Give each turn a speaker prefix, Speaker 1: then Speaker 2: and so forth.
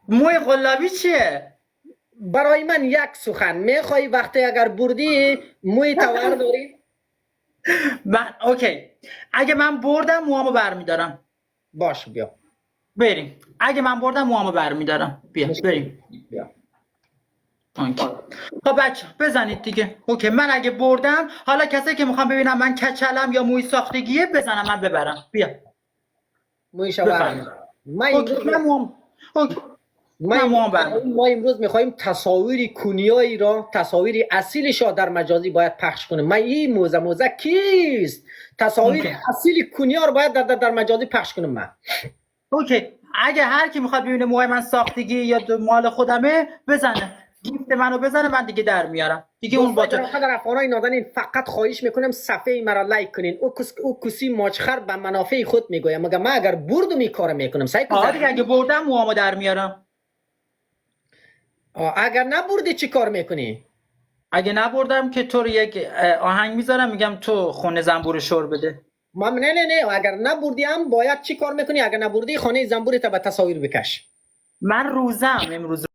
Speaker 1: موی قلابی چیه؟
Speaker 2: برای من یک سخن میخوای وقتی اگر بردی موی تور داری.
Speaker 1: من اوکی. اگه من بردم موامو برمیدارم.
Speaker 2: باش بیا.
Speaker 1: بریم. اگه من بردم موامو برمیدارم. بیا
Speaker 2: مشکل
Speaker 1: بریم. اوکی. خب بچه بزنید دیگه. اوکی من اگه بردم حالا کسایی که میخوام ببینم من کچلم یا موی ساختگیه بزنم من ببرم. بیا
Speaker 2: مویش
Speaker 1: بفرمایید.
Speaker 2: ور. ما
Speaker 1: اوکی
Speaker 2: امروز
Speaker 1: من موام. اوکی
Speaker 2: ما
Speaker 1: من
Speaker 2: امروز
Speaker 1: موام برم.
Speaker 2: ما امروز میخوایم تصاویر کنیایی را، تصاویر اصیلش را در مجازی باید پخش کنیم. ما این موزه کیست؟ تصاویر
Speaker 1: اوکی.
Speaker 2: اصیل کنیا رو باید در مجازی پخش کنیم. من
Speaker 1: اوکی اگه هر کی میخواد ببینه موهای من ساختگی یا مال خودمه بزنه. گیفت منو بزنه من دیگه در میارم. دیگه اون با
Speaker 2: دوستای
Speaker 1: تو.
Speaker 2: در افغانای نازنین فقط خواهش میکنم صفحه مرا لایک کنین. او کسی ماچخر به منافع خود میگویم، مگر من اگر بردم این کار میکنم سعی
Speaker 1: آره دیگه اگه بردم موهامو در میارم.
Speaker 2: اگر نبردی چی کار میکنی؟
Speaker 1: اگه نبردم که تو رو یک آهنگ میذارم میگم تو خونه زنبور شور بده.
Speaker 2: ما نه اگر نبردی هم باید چی کار میکنی؟ اگر نبردی خانه زنبور تا به تصاویر بکش.
Speaker 1: من روزم امروز